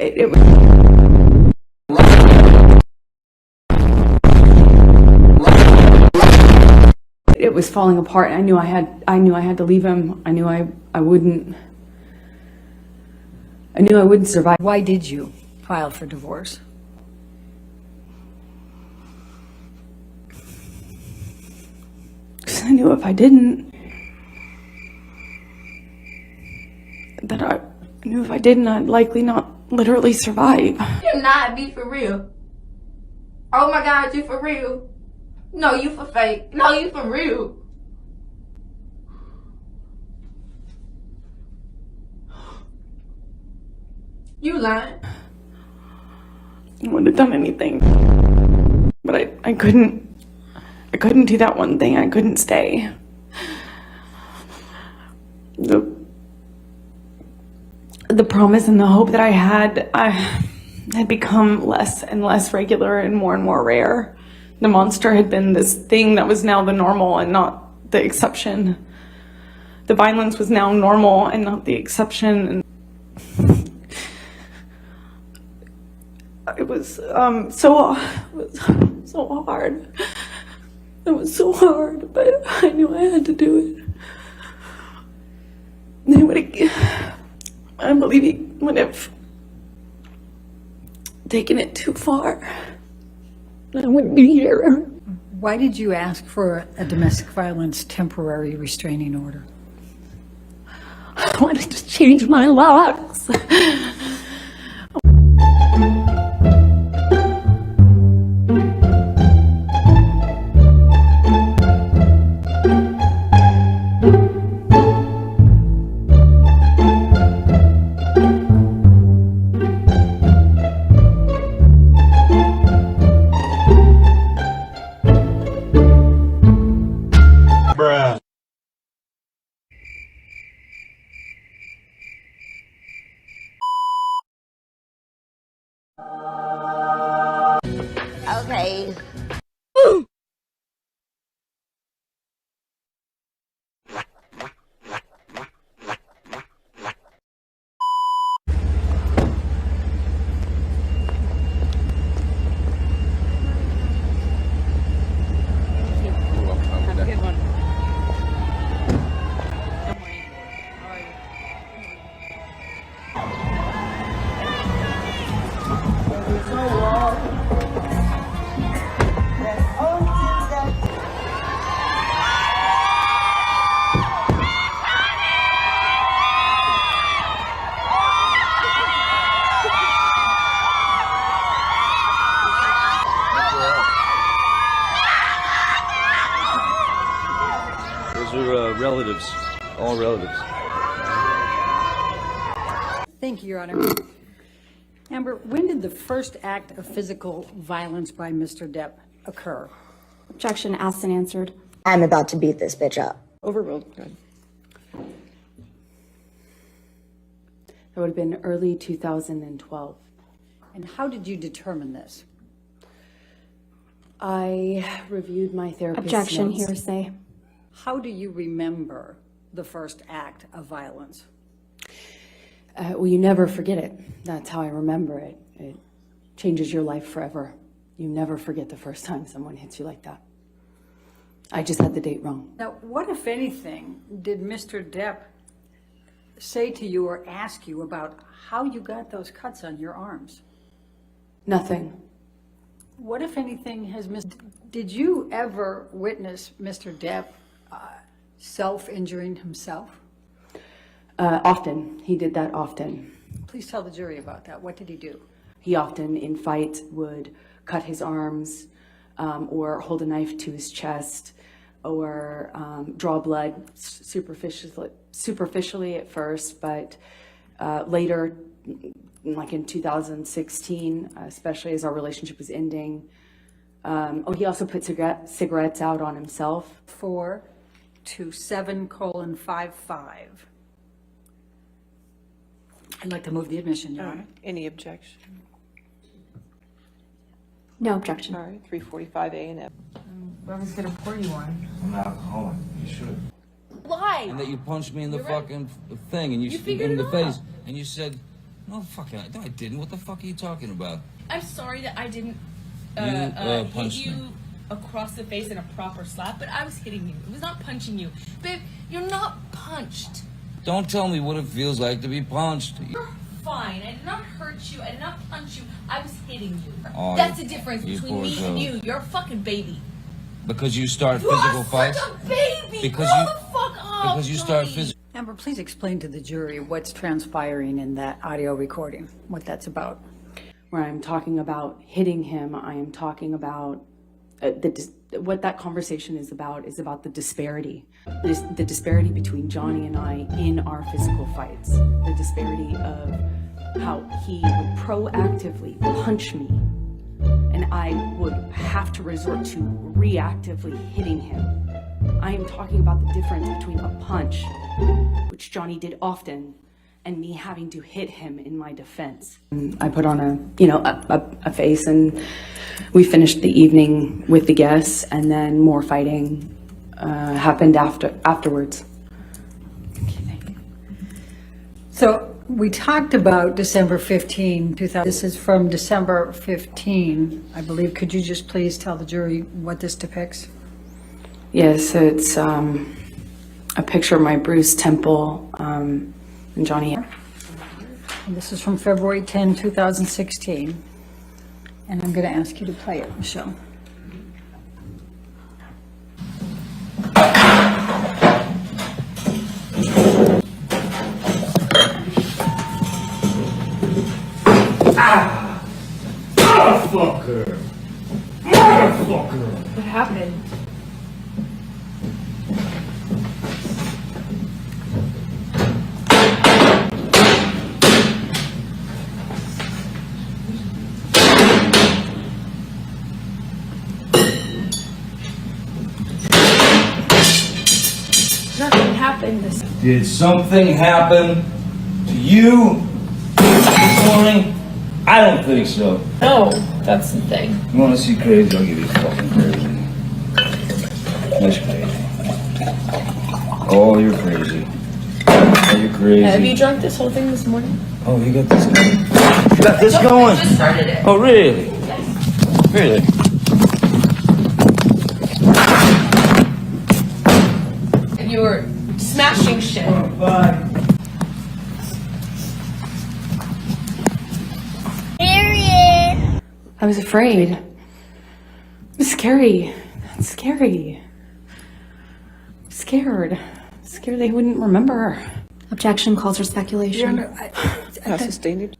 It was falling apart. I knew I had to leave him. I knew I wouldn't survive. Why did you file for divorce? Because I knew if I didn't, I'd likely not literally survive. You not be for real. Oh my God, you for real. No, you for fake. No, you for real. You lying. I wouldn't have done anything. But I couldn't do that one thing. I couldn't stay. The promise and the hope that I had become less and less regular and more rare. The monster had been this thing that was now the normal and not the exception. The violence was now normal and not the exception. It was so hard. It was so hard, but I knew I had to do it. I believe he would have taken it too far. I wouldn't be here. Why did you ask for a domestic violence temporary restraining order? I wanted to change my locks. Okay. Those are relatives, all relatives. Thank you, Your Honor. Amber, when did the first act of physical violence by Mr. Depp occur? Objection asked and answered. I'm about to beat this bitch up. Overruled. Good. That would have been early 2012. And how did you determine this? I reviewed my therapist's Objection, notes. hearsay. How do you remember the first act of violence? Well, you never forget it. That's how I remember it. It changes your life forever. You never forget the first time someone hits you like that. I just had the date wrong. Now, what, if anything, did Mr. Depp say to you or ask you about how you got those cuts on your arms? Nothing. What, if anything, did you ever witness Mr. Depp self-injuring himself? Often. He did that often. Please tell the jury about that. What did he do? He often, in fights, would cut his arms or hold a knife to his chest or draw blood superficially at first, but later, like in 2016, especially as our relationship was ending. He also put cigarettes out on himself. 427:55. I'd like to move the admission, Your Honor. Any objection? No objection. All right, 345 A and F. Whoever's gonna pour you one. I'm an alcoholic. You should. Why? And that you punched me in the fucking thing, and you figured in it the out. face, and you said, No fucking, no, I didn't. What the fuck are you talking about? I'm sorry that I didn't You hit punched you me. across the face in a proper slap, but I was hitting you. It was not punching you. Babe, you're not punched. Don't tell me what it feels like to be punched. You're fine. I did not hurt you. I did not punch you. I was hitting you. Oh, That's the difference you between poor me girl. and you. You're a fucking baby. Because you start You physical are fights? such a baby. Because Grow you- the fuck up, Because you start Johnny. physical... Amber, please explain to the jury what's transpiring in that audio recording, what that's about. Where I'm talking about hitting him, I am talking about what that conversation is about the disparity. The disparity between Johnny and I in our physical fights. The disparity of how he would proactively punch me and I would have to resort to reactively hitting him. I am talking about the difference between a punch, which Johnny did often, and me having to hit him in my defense. I put on a face, and we finished the evening with the guests, and then more fighting happened afterwards. So we talked about December 15, 2000. This is from December 15, I believe. Could you just please tell the jury what this depicts? Yes, it's a picture of my bruised temple and Johnny. And this is from February 10, 2016. And I'm going to ask you to play it, Michelle. Motherfucker! Motherfucker! What happened? Nothing happened this. Did something happen to you this morning? I don't think so. No, that's the thing. You want to see crazy? I'll give you fucking crazy. That's crazy. Oh, you're crazy. Oh, you're crazy. Have you drunk this whole thing this morning? Oh, you got this going? You got this going? Just started it. Oh, really? Really? And you were smashing shit. Bye. I was afraid. It was scary. That's scary. Scared they wouldn't remember. Objection calls for speculation. How sustained?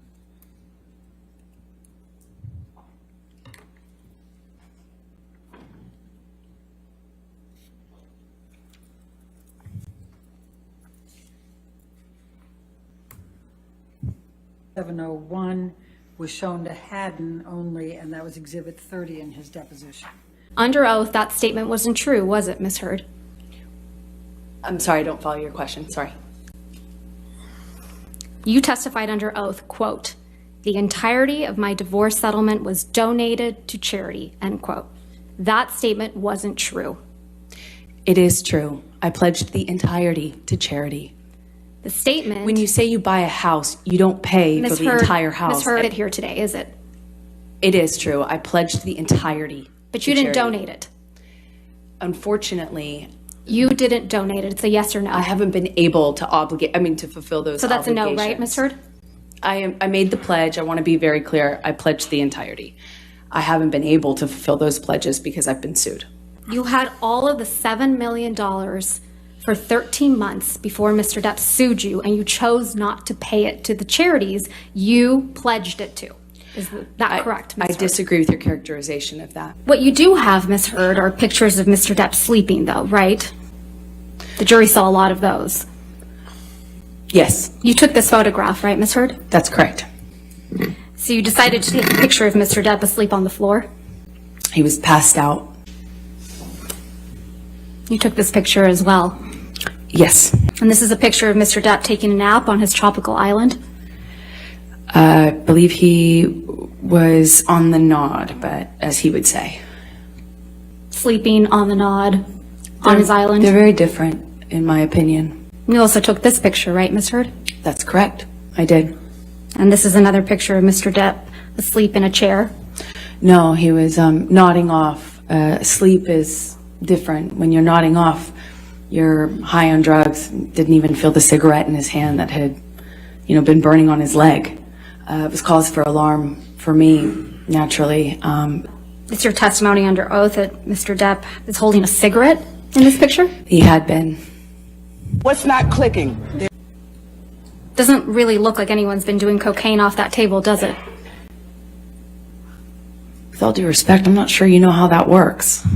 .701 was shown to Haddon only, and that was Exhibit 30 in his deposition. Under oath, that statement wasn't true, was it, Ms. Heard? I'm sorry, I don't follow your question. Sorry. You testified under oath, quote, "The entirety of my divorce settlement was donated to charity," end quote. That statement wasn't true. It is true. I pledged the entirety to charity. The statement... When you say you buy a house, you don't pay Ms. for the Heard, entire house. Ms. Heard, it here today, is it? It is true. I pledged the entirety. But to you didn't charity. donate it. Unfortunately, You didn't donate it. It's a yes or no. I haven't been able to to fulfill those So that's a no, right, obligations. Ms. Heard? I made the pledge. I want to be very clear. I pledged the entirety. I haven't been able to fulfill those pledges because I've been sued. You had all of the $7 million for 13 months before Mr. Depp sued you, and you chose not to pay it to the charities you pledged it to. Is that correct, Ms. I Heard? disagree with your characterization of that. What you do have, Ms. Heard, are pictures of Mr. Depp sleeping, though, right? The jury saw a lot of those. Yes, You took this photograph, right, Ms. Heard? that's correct. So you decided to take a picture of Mr. Depp asleep on the floor? He was passed out. You took this picture as well. Yes. And this is a picture of Mr. Depp taking a nap on his tropical island? I believe he was on the nod, but as he would say. Sleeping on the nod on his island? They're very different, in my opinion. You also took this picture, right, Ms. Heard? That's correct. I did. And this is another picture of Mr. Depp asleep in a chair. No, he was nodding off. Sleep is different. When you're nodding off, you're high on drugs. Didn't even feel the cigarette in his hand that had, been burning on his leg. It was cause for alarm for me, naturally. It's your testimony under oath that Mr. Depp is holding a cigarette in this picture? He had been. What's not clicking? Doesn't really look like anyone's been doing cocaine off that table, does it? With all due respect, I'm not sure you know how that works.